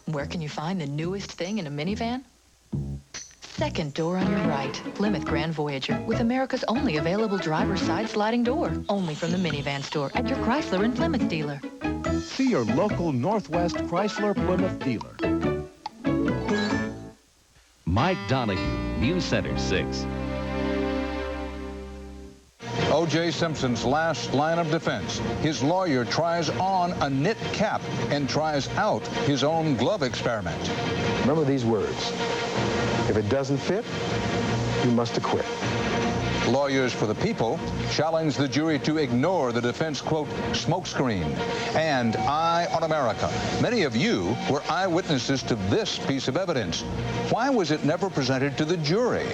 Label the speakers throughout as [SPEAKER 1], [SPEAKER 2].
[SPEAKER 1] Where can you find the newest thing in a minivan? Second door on your right, Plymouth Grand Voyager, with America's only available driver's side sliding door. Only from the minivan store at your Chrysler and Plymouth dealer.
[SPEAKER 2] See your local Northwest Chrysler Plymouth dealer.
[SPEAKER 3] Mike Donahue, News Center 6.
[SPEAKER 4] O.J. Simpson's last line of defense. His lawyer tries on a knit cap and tries out his own glove experiment.
[SPEAKER 5] Remember these words. If it doesn't fit, you must acquit.
[SPEAKER 4] Lawyers for the people challenge the jury to ignore the defense, quote, smokescreen and Eye on America. Many of you were eyewitnesses to this piece of evidence. Why was it never presented to the jury?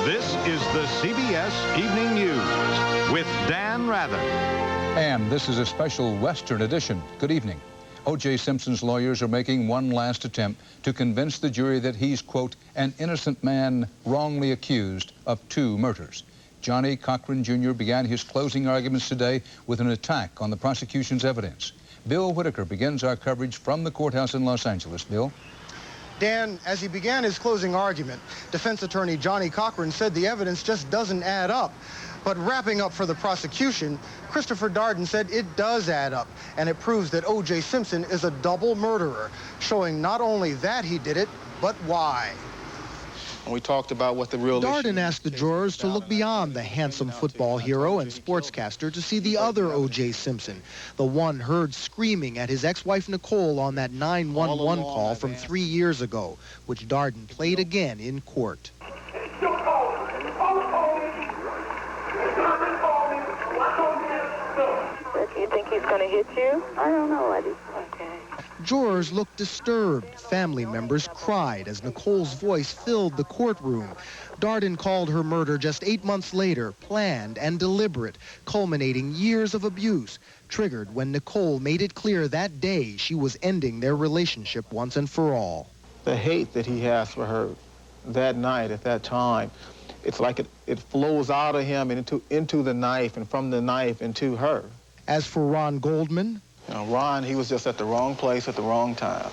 [SPEAKER 6] This is the CBS Evening News with Dan Rather.
[SPEAKER 4] And this is a special Western edition. Good evening. O.J. Simpson's lawyers are making one last attempt to convince the jury that he's, quote, an innocent man wrongly accused of 2 murders. Johnny Cochran Jr. began his closing arguments today with an attack on the prosecution's evidence. Bill Whitaker begins our coverage from the courthouse in Los Angeles. Bill?
[SPEAKER 7] Dan, as he began his closing argument, defense attorney Johnny Cochran said the evidence just doesn't add up. But wrapping up for the prosecution, Christopher Darden said it does add up, and it proves that O.J. Simpson is a double murderer, showing not only that he did it, but why.
[SPEAKER 8] And we talked about what the real
[SPEAKER 7] Darden asked the jurors to look beyond the handsome football hero and sportscaster to see the other O.J. Simpson, the one heard screaming at his ex-wife Nicole on that 911 call from 3 years ago, which Darden played again in court.
[SPEAKER 9] You think he's going to hit you? I don't know. Okay.
[SPEAKER 7] Jurors looked disturbed. Family members cried as Nicole's voice filled the courtroom. Darden called her murder just 8 months later, planned and deliberate, culminating years of abuse, triggered when Nicole made it clear that day she was ending their relationship once and for all.
[SPEAKER 8] The hate that he has for her that night, at that time, it's like it flows out of him and into the knife, and from the knife into her.
[SPEAKER 7] As for Ron Goldman,
[SPEAKER 8] you know, Ron, he was just at the wrong place at the wrong time.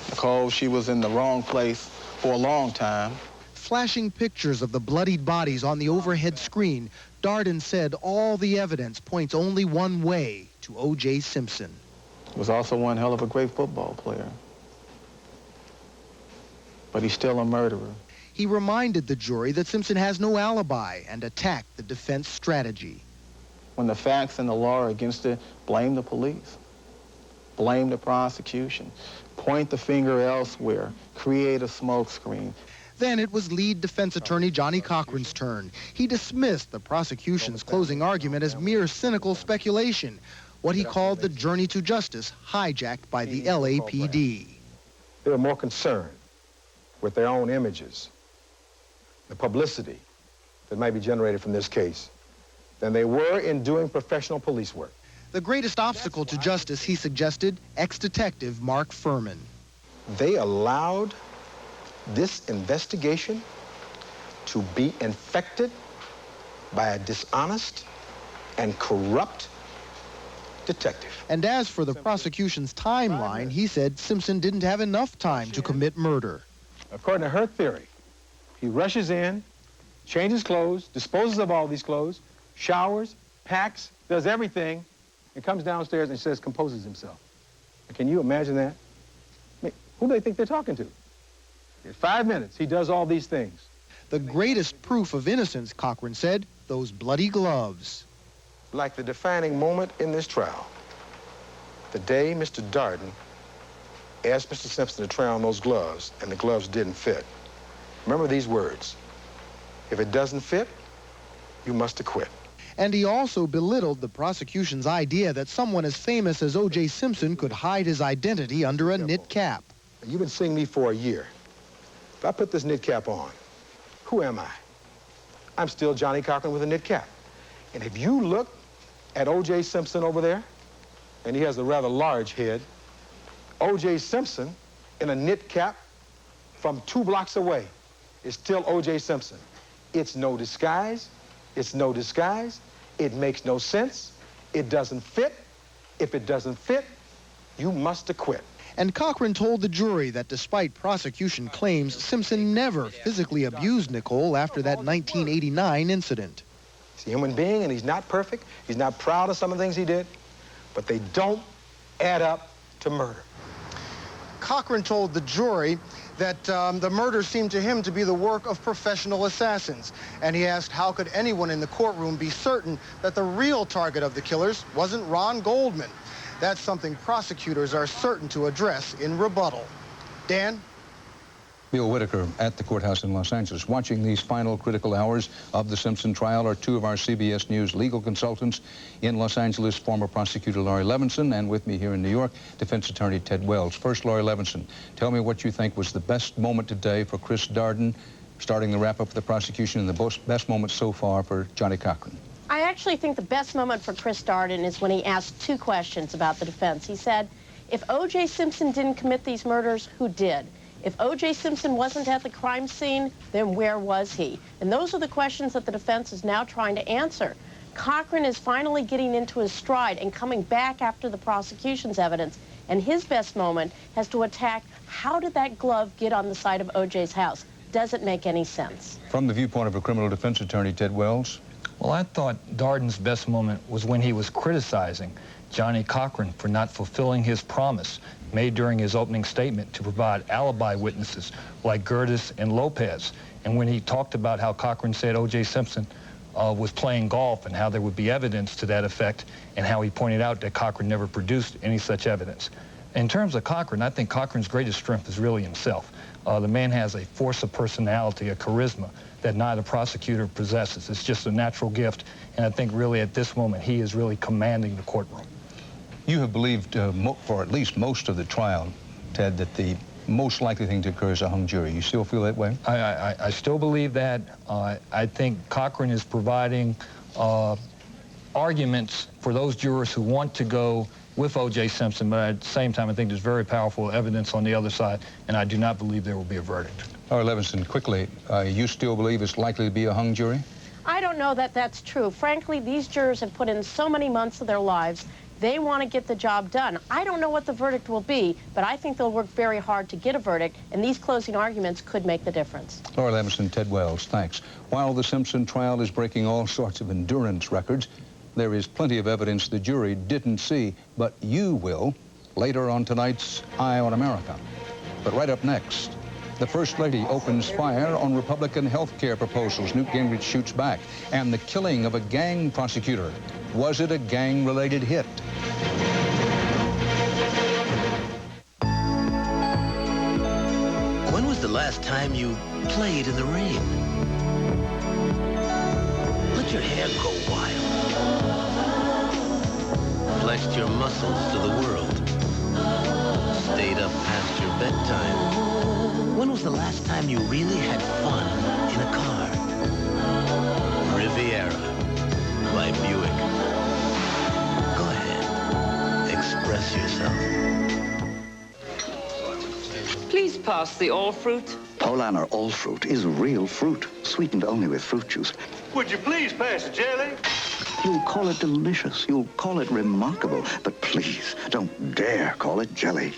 [SPEAKER 8] Nicole, she was in the wrong place for a long time.
[SPEAKER 7] Flashing pictures of the bloodied bodies on the overhead screen, Darden said all the evidence points only one way, to O.J. Simpson.
[SPEAKER 8] He was also one hell of a great football player. But he's still a murderer.
[SPEAKER 7] He reminded the jury that Simpson has no alibi and attacked the defense strategy.
[SPEAKER 8] When the facts and the law are against it, blame the police. Blame the prosecution. Point the finger elsewhere. Create a smokescreen.
[SPEAKER 7] Then it was lead defense attorney Johnny Cochran's turn. He dismissed the prosecution's closing argument as mere cynical speculation, what he called the journey to justice hijacked by the LAPD.
[SPEAKER 5] They were more concerned with their own images, the publicity that might be generated from this case, than they were in doing professional police work.
[SPEAKER 7] The greatest obstacle to justice, he suggested, ex-detective Mark Furman.
[SPEAKER 5] They allowed this investigation to be infected by a dishonest and corrupt detective.
[SPEAKER 7] And as for the prosecution's timeline, he said Simpson didn't have enough time to commit murder.
[SPEAKER 5] According to her theory, he rushes in, changes clothes, disposes of all these clothes, showers, packs, does everything, and comes downstairs and says, composes himself. Can you imagine that? I mean, who do they think they're talking to? In 5 minutes, he does all these things.
[SPEAKER 7] The greatest proof of innocence, Cochran said, those bloody gloves.
[SPEAKER 5] Like the defining moment in this trial, the day Mr. Darden asked Mr. Simpson to try on those gloves, and the gloves didn't fit. Remember these words. If it doesn't fit, you must acquit.
[SPEAKER 7] And he also belittled the prosecution's idea that someone as famous as O.J. Simpson could hide his identity under a knit cap.
[SPEAKER 5] You've been seeing me for a year. If I put this knit cap on, who am I? I'm still Johnny Cochran with a knit cap. And if you look at O.J. Simpson over there, and he has a rather large head, O.J. Simpson in a knit cap from 2 blocks away is still O.J. Simpson. It's no disguise. It's no disguise. It makes no sense. It doesn't fit. If it doesn't fit, you must acquit.
[SPEAKER 7] And Cochran told the jury that despite prosecution claims, Simpson never physically abused Nicole after that 1989 incident.
[SPEAKER 5] He's a human being, and he's not perfect. He's not proud of some of the things he did, but they don't add up to murder.
[SPEAKER 7] Cochran told the jury that the murder seemed to him to be the work of professional assassins. And he asked how could anyone in the courtroom be certain that the real target of the killers wasn't Ron Goldman. That's something prosecutors are certain to address in rebuttal. Dan?
[SPEAKER 4] Bill Whitaker at the courthouse in Los Angeles. Watching these final critical hours of the Simpson trial are two of our CBS News legal consultants in Los Angeles, former prosecutor Laurie Levinson, and with me here in New York, defense attorney Ted Wells. First, Laurie Levinson, tell me what you think was the best moment today for Chris Darden, starting the wrap-up of the prosecution, and the best moment so far for Johnny Cochran.
[SPEAKER 10] I actually think the best moment for Chris Darden is when he asked two questions about the defense. He said, if O.J. Simpson didn't commit these murders, who did? If O.J. Simpson wasn't at the crime scene, then where was he? And those are the questions that the defense is now trying to answer. Cochran is finally getting into his stride and coming back after the prosecution's evidence. And his best moment has to attack, how did that glove get on the side of O.J.'s house? Does it make any sense?
[SPEAKER 4] From the viewpoint of a criminal defense attorney, Ted Wells.
[SPEAKER 11] Well, I thought Darden's best moment was when he was criticizing Johnny Cochran for not fulfilling his promise made during his opening statement to provide alibi witnesses like Gertis and Lopez. And when he talked about how Cochran said O.J. Simpson was playing golf and how there would be evidence to that effect, and how he pointed out that Cochran never produced any such evidence. In terms of Cochran, I think Cochran's greatest strength is really himself. The man has a force of personality, a charisma that neither prosecutor possesses. It's just a natural gift, and I think really at this moment he is really commanding the courtroom.
[SPEAKER 4] You have believed for at least most of the trial, Ted, that the most likely thing to occur is a hung jury. You still feel that way?
[SPEAKER 11] I still believe that. I think Cochran is providing arguments for those jurors who want to go with O.J. Simpson, but at the same time I think there's very powerful evidence on the other side, and I do not believe there will be a verdict.
[SPEAKER 4] All right, Levinson, quickly, you still believe it's likely to be a hung jury?
[SPEAKER 10] I don't know that that's true. Frankly, these jurors have put in so many months of their lives. They want to get the job done. I don't know what the verdict will be, but I think they'll work very hard to get a verdict, and these closing arguments could make the difference.
[SPEAKER 4] Laura Levinson, Ted Wells, thanks. While the Simpson trial is breaking all sorts of endurance records, there is plenty of evidence the jury didn't see, but you will later on tonight's Eye on America. But right up next, the First Lady opens fire on Republican health care proposals. Newt Gingrich shoots back. And the killing of a gang prosecutor. Was it a gang-related hit?
[SPEAKER 12] When was the last time you played in the rain? Let your hair go wild. Flexed your muscles to the world. Stayed up past your bedtime. When was the last time you really had fun in a car? Riviera by Buick. Go ahead. Express yourself.
[SPEAKER 13] Please pass the all fruit.
[SPEAKER 14] Polaner all fruit is real fruit, sweetened only with fruit juice.
[SPEAKER 15] Would you please pass the jelly?
[SPEAKER 14] You'll call it delicious, you'll call it remarkable, but please don't dare call it jelly.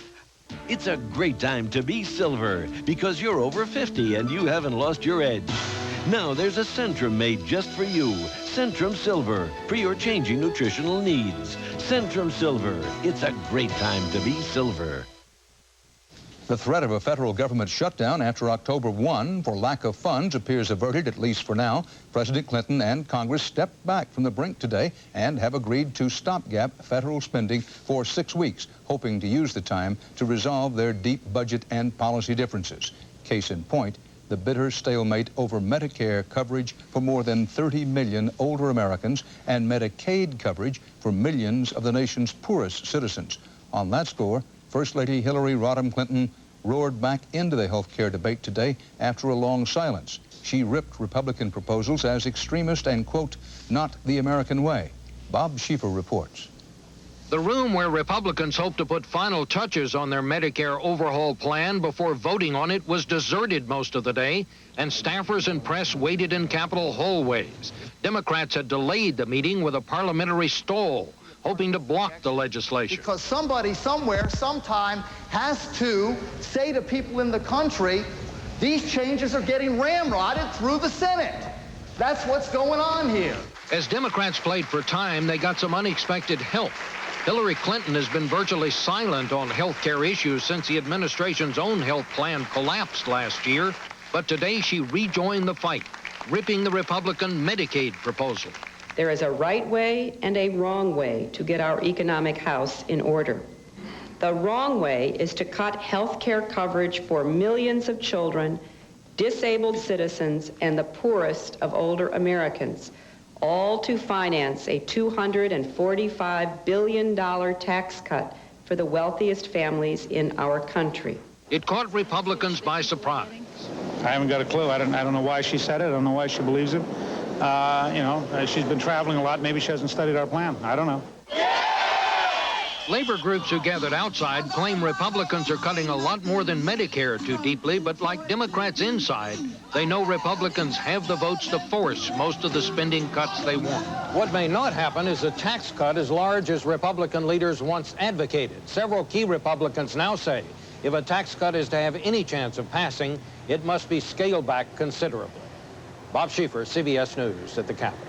[SPEAKER 12] It's a great time to be silver because you're over 50 and you haven't lost your edge. Now there's a Centrum made just for you. Centrum Silver for your changing nutritional needs. Centrum Silver. It's a great time to be silver.
[SPEAKER 4] The threat of a federal government shutdown after October 1 for lack of funds appears averted, at least for now. President Clinton and Congress stepped back from the brink today and have agreed to stopgap federal spending for 6 weeks, hoping to use the time to resolve their deep budget and policy differences. Case in point, the bitter stalemate over Medicare coverage for more than 30 million older Americans and Medicaid coverage for millions of the nation's poorest citizens. On that score, First Lady Hillary Rodham Clinton roared back into the health care debate today after a long silence. She ripped Republican proposals as extremist and, quote, not the American way. Bob Schieffer reports.
[SPEAKER 16] The room where Republicans hope to put final touches on their Medicare overhaul plan before voting on it was deserted most of the day, and staffers and press waited in Capitol hallways. Democrats had delayed the meeting with a parliamentary stall. hoping to block the legislation.
[SPEAKER 13] Because somebody somewhere, sometime, has to say to people in the country, these changes are getting ramrodded through the Senate. That's what's going on here.
[SPEAKER 16] As Democrats played for time, they got some unexpected help. Hillary Clinton has been virtually silent on health care issues since the administration's own health plan collapsed last year. But today she rejoined the fight, ripping the Republican Medicaid proposal.
[SPEAKER 17] There is a right way and a wrong way to get our economic house in order. The wrong way is to cut health care coverage for millions of children, disabled citizens, and the poorest of older Americans, all to finance a $245 billion tax cut for the wealthiest families in our country.
[SPEAKER 16] It caught Republicans by surprise.
[SPEAKER 18] I haven't got a clue. I don't know why she said it. I don't know why she believes it. She's been traveling a lot. Maybe she hasn't studied our plan. I don't know.
[SPEAKER 16] Labor groups who gathered outside claim Republicans are cutting a lot more than Medicare too deeply, but like Democrats inside, they know Republicans have the votes to force most of the spending cuts they want. What may not happen is a tax cut as large as Republican leaders once advocated. Several key Republicans now say if a tax cut is to have any chance of passing, it must be scaled back considerably. Bob Schieffer, CBS News at the Capitol.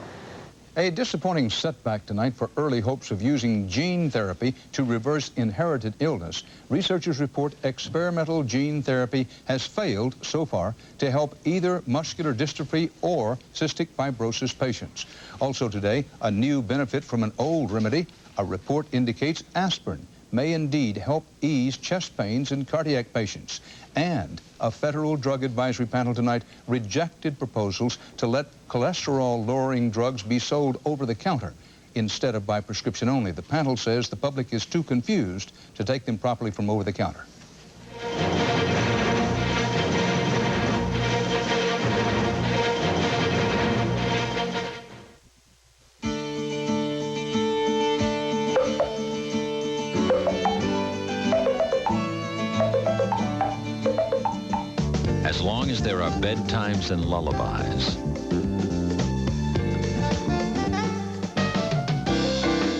[SPEAKER 4] A disappointing setback tonight for early hopes of using gene therapy to reverse inherited illness. Researchers report experimental gene therapy has failed so far to help either muscular dystrophy or cystic fibrosis patients. Also today, a new benefit from an old remedy. A report indicates aspirin may indeed help ease chest pains in cardiac patients. And a federal drug advisory panel tonight rejected proposals to let cholesterol-lowering drugs be sold over the counter instead of by prescription only. The panel says the public is too confused to take them properly from over the counter.
[SPEAKER 3] As long as there are bedtimes and lullabies,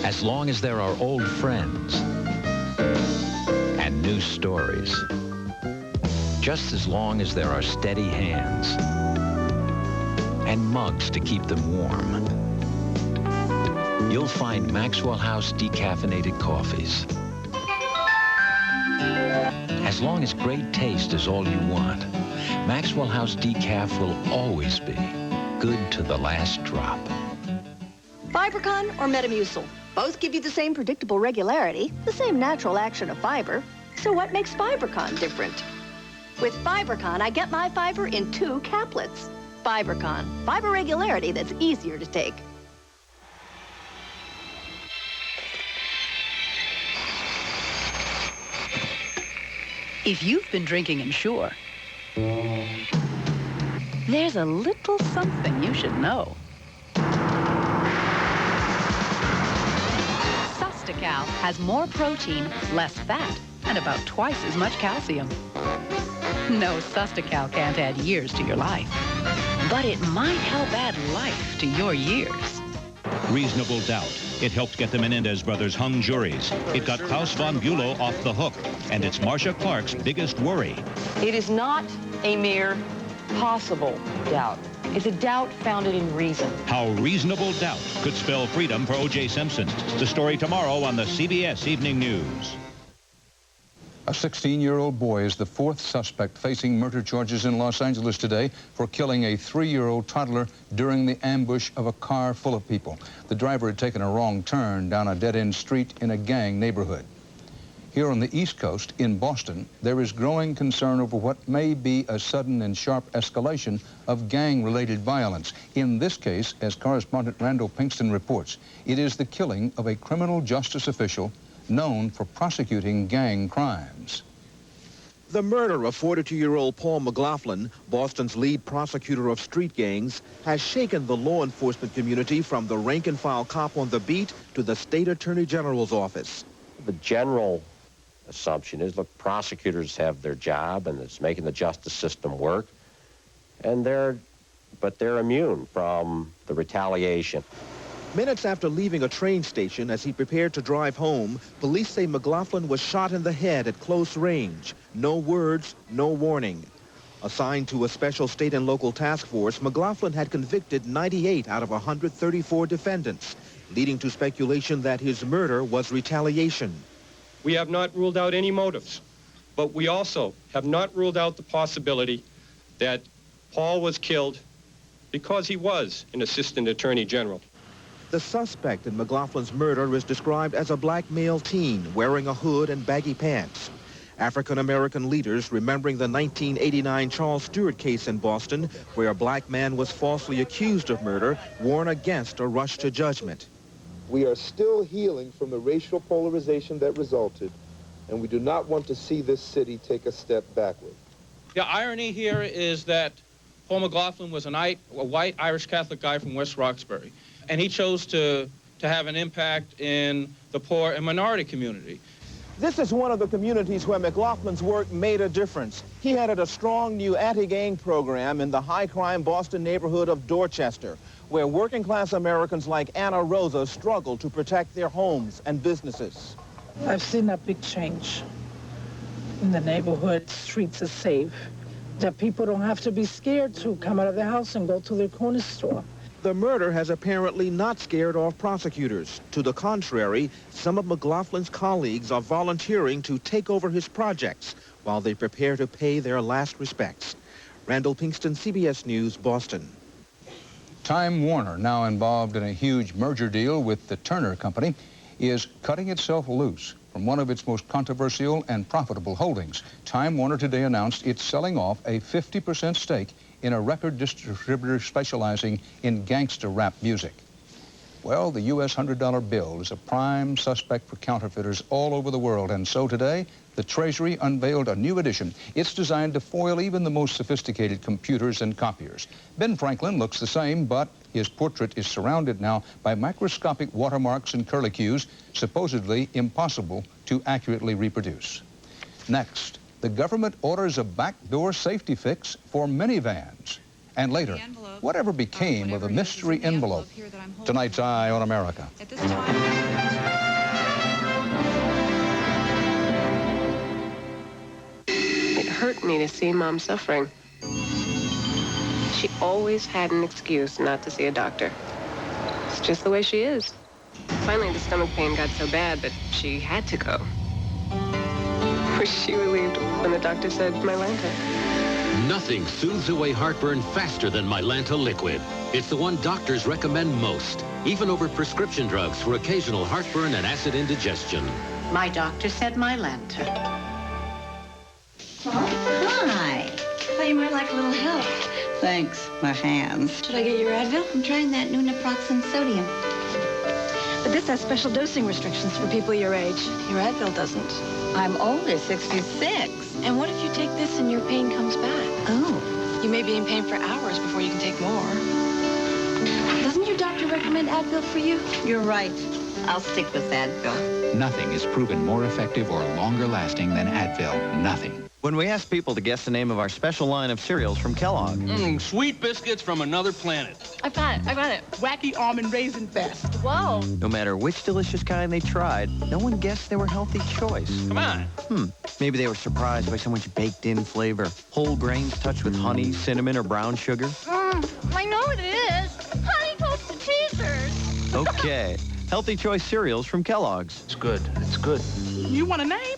[SPEAKER 3] as long as there are old friends and new stories, just as long as there are steady hands and mugs to keep them warm, you'll find Maxwell House decaffeinated coffees. As long as great taste is all you want, Maxwell House Decaf will always be good to the last drop.
[SPEAKER 19] Fibercon or Metamucil? Both give you the same predictable regularity, the same natural action of fiber. So what makes Fibercon different? With Fibercon, I get my fiber in 2 caplets. Fibercon, fiber regularity that's easier to take.
[SPEAKER 20] If you've been drinking Ensure, there's a little something you should know. Sustacal has more protein, less fat, and about twice as much calcium. No, Sustacal can't add years to your life, but it might help add life to your years.
[SPEAKER 21] Reasonable Doubt. It helped get the Menendez brothers hung juries. It got Klaus von Bülow off the hook, and it's Marcia Clark's biggest worry.
[SPEAKER 22] It is not a mere possible doubt. It's a doubt founded in reason.
[SPEAKER 21] How reasonable doubt could spell freedom for O.J. Simpson. The story tomorrow on the CBS Evening News.
[SPEAKER 4] A 16-year-old boy is the 4th suspect facing murder charges in Los Angeles today for killing a 3-year-old toddler during the ambush of a car full of people. The driver had taken a wrong turn down a dead-end street in a gang neighborhood. Here on the East Coast, in Boston, there is growing concern over what may be a sudden and sharp escalation of gang-related violence. In this case, as correspondent Randall Pinkston reports, it is the killing of a criminal justice official known for prosecuting gang crimes.
[SPEAKER 23] The murder of 42-year-old Paul McLaughlin, Boston's lead prosecutor of street gangs, has shaken the law enforcement community from the rank-and-file cop on the beat to the state attorney general's office.
[SPEAKER 24] The general assumption is, look, prosecutors have their job and it's making the justice system work, and they're immune from the retaliation.
[SPEAKER 23] Minutes after leaving a train station as he prepared to drive home, police say McLaughlin was shot in the head at close range. No words, no warning. Assigned to a special state and local task force, McLaughlin had convicted 98 out of 134 defendants, leading to speculation that his murder was retaliation.
[SPEAKER 1] We have not ruled out any motives, but we also have not ruled out the possibility that Paul was killed because he was an assistant attorney general.
[SPEAKER 23] The suspect in McLaughlin's murder is described as a black male teen wearing a hood and baggy pants. African-American leaders remembering the 1989 Charles Stewart case in Boston, where a black man was falsely accused of murder, warn against a rush to judgment.
[SPEAKER 2] We are still healing from the racial polarization that resulted, and we do not want to see this city take a step backward.
[SPEAKER 6] The irony here is that Paul McLaughlin was a white Irish Catholic guy from West Roxbury, and he chose to have an impact in the poor and minority community.
[SPEAKER 8] This is one of the communities where McLaughlin's work made a difference. He headed a strong new anti-gang program in the high-crime Boston neighborhood of Dorchester, where working-class Americans like Anna Rosa struggle to protect their homes and businesses.
[SPEAKER 9] I've seen a big change in the neighborhood. Streets are safe. That people don't have to be scared to come out of their house and go to their corner store.
[SPEAKER 23] The murder has apparently not scared off prosecutors. To the contrary, some of McLaughlin's colleagues are volunteering to take over his projects while they prepare to pay their last respects. Randall Pinkston, CBS News, Boston.
[SPEAKER 4] Time Warner, now involved in a huge merger deal with the Turner Company, is cutting itself loose from one of its most controversial and profitable holdings. Time Warner today announced it's selling off a 50% stake in a record distributor specializing in gangster rap music. Well, the U.S. $100 bill is a prime suspect for counterfeiters all over the world, and so today, the Treasury unveiled a new edition. It's designed to foil even the most sophisticated computers and copiers. Ben Franklin looks the same, but his portrait is surrounded now by microscopic watermarks and curlicues, supposedly impossible to accurately reproduce. Next, the government orders a backdoor safety fix for minivans. And later, whatever became of the mystery envelope? Tonight's Eye on America.
[SPEAKER 25] At this time,
[SPEAKER 26] it hurt me to see Mom suffering. She always had an excuse not to see a doctor. It's just the way she is. Finally, the stomach pain got so bad that she had to go. Was she relieved when the doctor said Mylanta?
[SPEAKER 27] Nothing soothes away heartburn faster than Mylanta liquid. It's the one doctors recommend most, even over prescription drugs for occasional heartburn and acid indigestion.
[SPEAKER 28] My doctor said Mylanta.
[SPEAKER 29] Hi. Thought you might like a little help. Thanks, my hands.
[SPEAKER 19] Should I get your Advil?
[SPEAKER 29] I'm trying that new naproxen sodium.
[SPEAKER 19] But this has special dosing restrictions for people your age. Your Advil doesn't.
[SPEAKER 29] I'm older, 66.
[SPEAKER 19] And what if you take this and your pain comes back?
[SPEAKER 29] Oh.
[SPEAKER 19] You may be in pain for hours before you can take more. Doesn't your doctor recommend Advil for you?
[SPEAKER 29] You're right. I'll stick with Advil.
[SPEAKER 30] Nothing is proven more effective or longer lasting than Advil. Nothing.
[SPEAKER 31] When we asked people to guess the name of our special line of cereals from Kellogg.
[SPEAKER 15] Sweet biscuits from another planet.
[SPEAKER 19] I've got it.
[SPEAKER 28] Wacky Almond Raisin Fest.
[SPEAKER 19] Whoa.
[SPEAKER 31] No matter which delicious kind they tried, no one guessed they were healthy choice.
[SPEAKER 15] Come on.
[SPEAKER 31] Maybe they were surprised by so much baked-in flavor. Whole grains touched with honey, cinnamon, or brown sugar.
[SPEAKER 19] I know what it is. Honey Toasted Teasers.
[SPEAKER 31] Okay. Healthy choice cereals from Kellogg's.
[SPEAKER 15] It's good. It's good.
[SPEAKER 28] You want a name?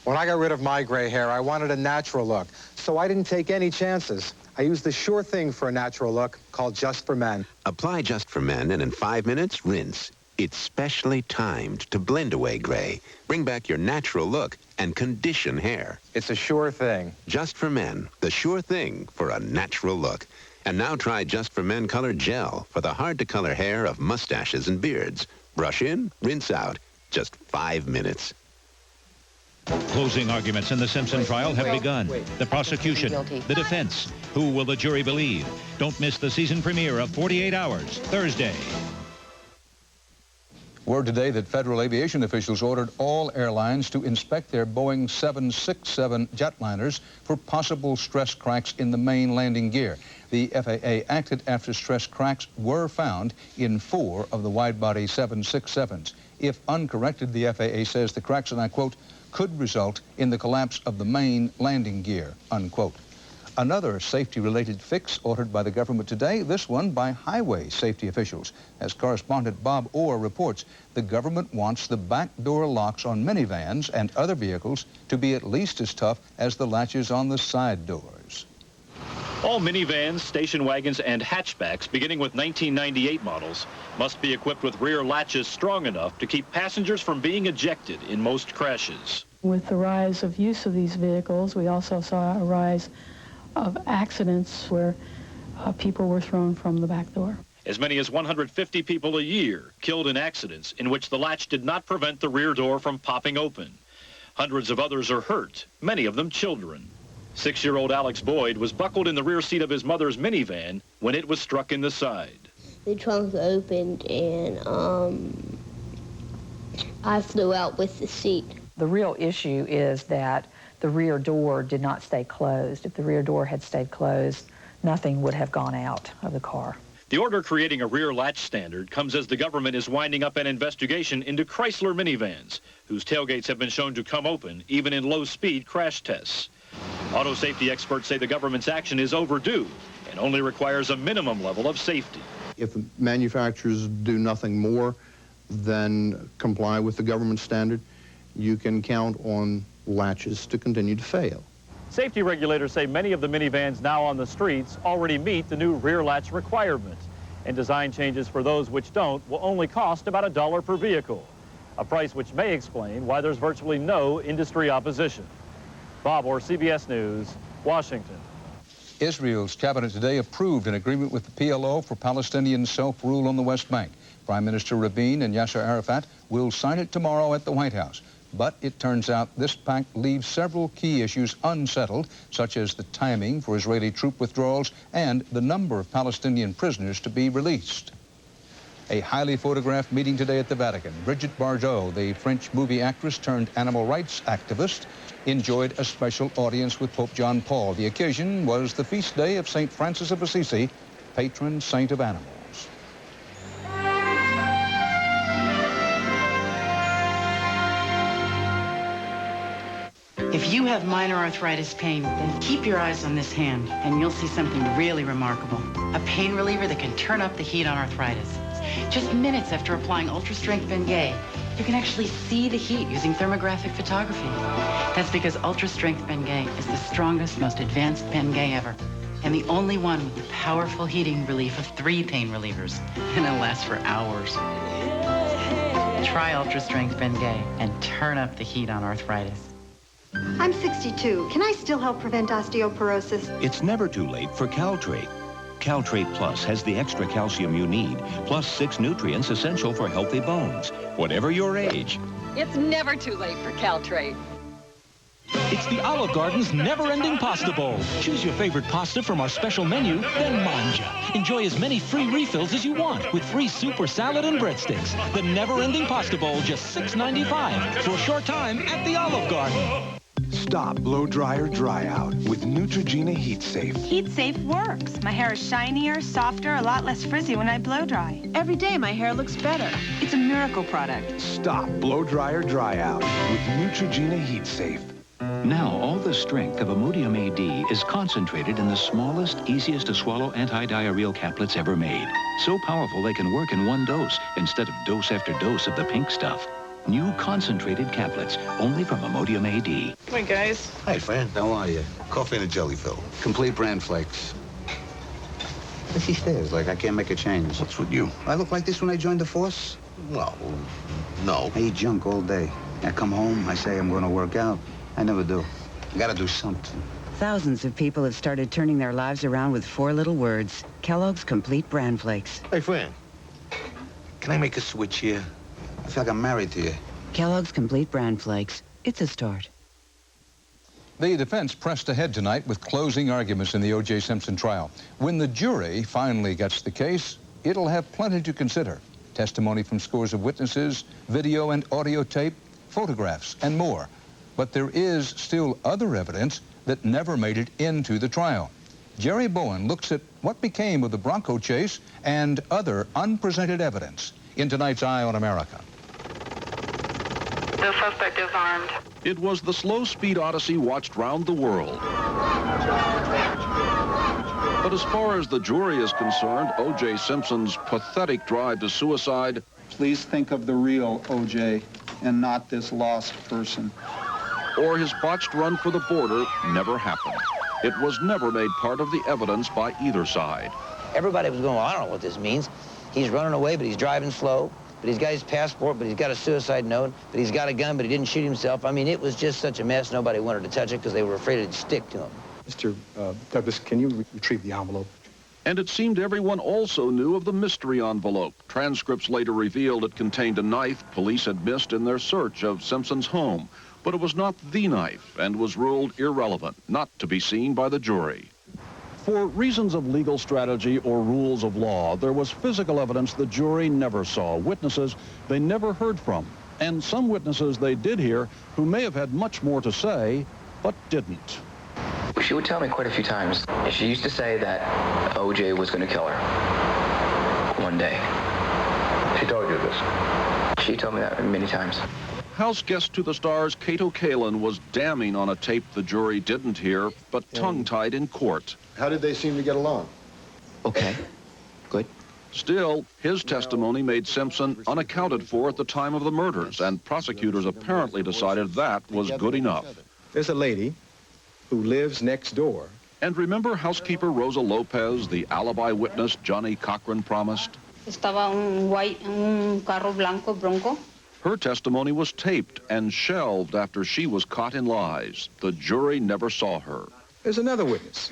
[SPEAKER 5] When I got rid of my gray hair, I wanted a natural look. So I didn't take any chances. I used the sure thing for a natural look called Just for Men.
[SPEAKER 32] Apply Just for Men, and in 5 minutes, rinse. It's specially timed to blend away gray, bring back your natural look, and condition hair.
[SPEAKER 5] It's a sure thing.
[SPEAKER 32] Just for Men, the sure thing for a natural look. And now try Just for Men Color Gel for the hard-to-color hair of mustaches and beards. Brush in, rinse out. Just 5 minutes.
[SPEAKER 21] Closing arguments in the Simpson trial have begun. The prosecution, the defense. Who will the jury believe? Don't miss the season premiere of 48 Hours, Thursday.
[SPEAKER 4] Word today that federal aviation officials ordered all airlines to inspect their Boeing 767 jetliners for possible stress cracks in the main landing gear. The FAA acted after stress cracks were found in 4 of the wide-body 767s. If uncorrected, the FAA says the cracks, and I quote, could result in the collapse of the main landing gear, unquote. Another safety-related fix ordered by the government today, this one by highway safety officials. As correspondent Bob Orr reports, the government wants the back door locks on minivans and other vehicles to be at least as tough as the latches on the side doors.
[SPEAKER 3] All minivans, station wagons, and hatchbacks, beginning with 1998 models, must be equipped with rear latches strong enough to keep passengers from being ejected in most crashes.
[SPEAKER 9] With the rise of use of these vehicles, we also saw a rise of accidents where people were thrown from the back door.
[SPEAKER 3] As many as 150 people a year killed in accidents in which the latch did not prevent the rear door from popping open. Hundreds of others are hurt, many of them children. 6-year-old Alex Boyd was buckled in the rear seat of his mother's minivan when it was struck in the side.
[SPEAKER 7] The trunk opened and I flew out with the seat.
[SPEAKER 22] The real issue is that the rear door did not stay closed. If the rear door had stayed closed, nothing would have gone out of the car.
[SPEAKER 3] The order creating a rear latch standard comes as the government is winding up an investigation into Chrysler minivans, whose tailgates have been shown to come open even in low-speed crash tests. Auto safety experts say the government's action is overdue and only requires a minimum level of safety.
[SPEAKER 10] If manufacturers do nothing more than comply with the government standard, you can count on latches to continue to fail.
[SPEAKER 3] Safety regulators say many of the minivans now on the streets already meet the new rear latch requirement, and design changes for those which don't will only cost about $1 per vehicle, a price which may explain why there's virtually no industry opposition. Bob Orr, CBS News, Washington.
[SPEAKER 4] Israel's cabinet today approved an agreement with the PLO for Palestinian self-rule on the West Bank. Prime Minister Rabin and Yasser Arafat will sign it tomorrow at the White House. But it turns out this pact leaves several key issues unsettled, such as the timing for Israeli troop withdrawals and the number of Palestinian prisoners to be released. A highly photographed meeting today at the Vatican. Brigitte Bardot, the French movie actress turned animal rights activist, enjoyed a special audience with Pope John Paul. The occasion was the feast day of St. Francis of Assisi, patron saint of animals.
[SPEAKER 29] If you have minor arthritis pain, then keep your eyes on this hand, and you'll see something really remarkable. A pain reliever that can turn up the heat on arthritis. Just minutes after applying ultra-strength Bengay, you can actually see the heat using thermographic photography. That's because ultra-strength Bengay is the strongest, most advanced Bengay ever, and the only one with the powerful heating relief of 3 pain relievers, and it'll last for hours. Try ultra-strength Bengay and turn up the heat on arthritis.
[SPEAKER 11] I'm 62. Can I still help prevent osteoporosis?
[SPEAKER 21] It's never too late for Caltrate. Caltrate Plus has the extra calcium you need, plus 6 nutrients essential for healthy bones, whatever your age.
[SPEAKER 12] It's never too late for Caltrate.
[SPEAKER 13] It's the Olive Garden's never-ending pasta bowl. Choose your favorite pasta from our special menu, then manja. Enjoy as many free refills as you want with free soup or salad and breadsticks. The never-ending pasta bowl, just $6.95 for a short time at the Olive Garden.
[SPEAKER 14] Stop blow dry or dry out with Neutrogena Heat Safe.
[SPEAKER 16] Heat Safe works. My hair is shinier, softer, a lot less frizzy when I blow dry. Every day my hair looks better. It's a miracle product.
[SPEAKER 14] Stop blow dry or dry out with Neutrogena Heat Safe.
[SPEAKER 21] Now, all the strength of Imodium AD is concentrated in the smallest, easiest to swallow anti-diarrheal caplets ever made. So powerful they can work in one dose instead of dose after dose of the pink stuff. New concentrated caplets, only from Imodium AD.
[SPEAKER 28] Come on, guys.
[SPEAKER 17] Hi, Fran. How are you? Coffee and a jelly fill. Complete bran flakes. But he stares like I can't make a change. What's with you? I look like this when I joined the force? Well, no. I eat junk all day. I come home, I say I'm going to work out. I never do. I gotta do something.
[SPEAKER 29] Thousands of people have started turning their lives around with 4 little words. Kellogg's Complete Bran Flakes.
[SPEAKER 17] Hey, Fran. Can I make a switch here? I feel like I'm married to you.
[SPEAKER 29] Kellogg's Complete Bran Flakes. It's a start.
[SPEAKER 4] The defense pressed ahead tonight with closing arguments in the O.J. Simpson trial. When the jury finally gets the case, it'll have plenty to consider. testimony from scores of witnesses, video and audio tape, photographs, and more. But there is still other evidence that never made it into the trial. Jerry Bowen looks at what became of the Bronco chase and other unpresented evidence in tonight's Eye on America.
[SPEAKER 1] The suspect is armed.
[SPEAKER 2] It was the slow-speed odyssey watched round the world. But as far as the jury is concerned, O.J. Simpson's pathetic drive to suicide...
[SPEAKER 6] Please think of the real O.J. and not this lost person.
[SPEAKER 2] ...or his botched run for the border never happened. It was never made part of the evidence by either side.
[SPEAKER 8] Everybody was going, well, I don't know what this means. He's running away, but he's driving slow. But he's got his passport, but he's got a suicide note. But he's got a gun, but he didn't shoot himself. I mean, it was just such a mess. Nobody wanted to touch it because they were afraid it'd stick to him.
[SPEAKER 5] Mr. Douglas, can you retrieve the envelope?
[SPEAKER 2] And it seemed everyone also knew of the mystery envelope. Transcripts later revealed it contained a knife police had missed in their search of Simpson's home. But it was not the knife and was ruled irrelevant, not to be seen by the jury. For reasons of legal strategy or rules of law, there was physical evidence the jury never saw, witnesses they never heard from, and some witnesses they did hear who may have had much more to say, but didn't.
[SPEAKER 18] She would tell me quite a few times. She used to say that O.J. was going to kill her one day.
[SPEAKER 20] She told you this?
[SPEAKER 18] She told me that many times.
[SPEAKER 2] House guest to the stars Kato Kalin was damning on a tape the jury didn't hear, but tongue-tied in court.
[SPEAKER 20] How did they seem to get along?
[SPEAKER 18] Okay, good.
[SPEAKER 2] Still, his testimony made Simpson unaccounted for at the time of the murders, and prosecutors apparently decided that was good enough.
[SPEAKER 5] There's a lady who lives next door.
[SPEAKER 2] And remember housekeeper Rosa Lopez, the alibi witness Johnny Cochran promised?
[SPEAKER 23] Estaba un carro blanco, Bronco.
[SPEAKER 2] Her testimony was taped and shelved after she was caught in lies. The jury never saw her.
[SPEAKER 5] There's another witness,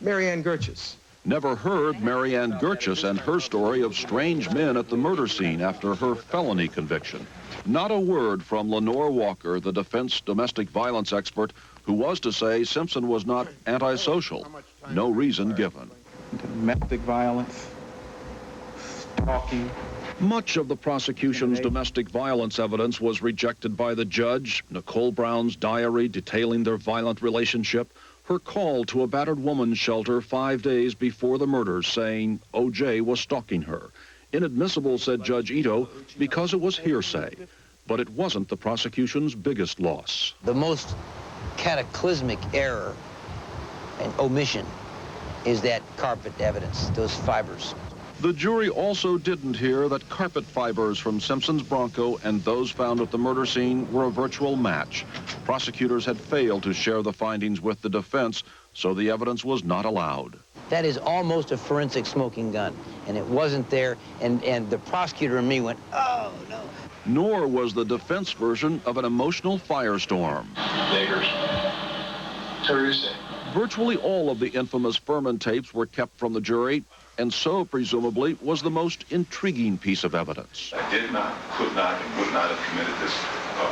[SPEAKER 5] Mary Ann Gerchis.
[SPEAKER 2] Never heard Mary Ann Gerchis and her story of strange men at the murder scene after her felony conviction. Not a word from Lenore Walker, the defense domestic violence expert, who was to say Simpson was not antisocial. No reason given.
[SPEAKER 6] Domestic violence, stalking.
[SPEAKER 2] Much of the prosecution's domestic violence evidence was rejected by the judge. Nicole Brown's diary detailing their violent relationship, her call to a battered woman's shelter 5 days before the murders saying O.J. was stalking her. Inadmissible, said Judge Ito, because it was hearsay. But it wasn't the prosecution's biggest loss.
[SPEAKER 8] The most cataclysmic error and omission is that carpet evidence, those fibers.
[SPEAKER 2] The jury also didn't hear that carpet fibers from Simpson's Bronco and those found at the murder scene were a virtual match. Prosecutors had failed to share the findings with the defense, so the evidence was not allowed.
[SPEAKER 8] That is almost a forensic smoking gun, and it wasn't there, and the prosecutor and me went, oh, no.
[SPEAKER 2] Nor was the defense version of an emotional firestorm.
[SPEAKER 20] Beggars. So you say?
[SPEAKER 2] Virtually all of the infamous Furman tapes were kept from the jury, and so, presumably, was the most intriguing piece of evidence.
[SPEAKER 20] I did not, could not, and would not have committed this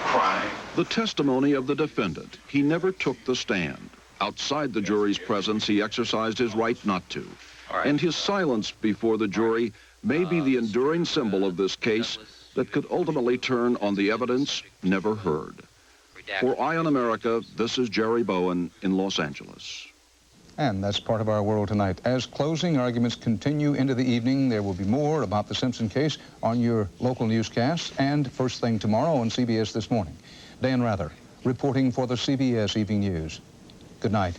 [SPEAKER 20] crime.
[SPEAKER 2] The testimony of the defendant. He never took the stand. Outside the jury's presence, he exercised his right not to. And his silence before the jury may be the enduring symbol of this case that could ultimately turn on the evidence never heard. For Eye on America, this is Jerry Bowen in Los Angeles.
[SPEAKER 4] And that's part of our world tonight. As closing arguments continue into the evening, there will be more about the Simpson case on your local newscasts and first thing tomorrow on CBS This Morning. Dan Rather, reporting for the CBS Evening News. Good night.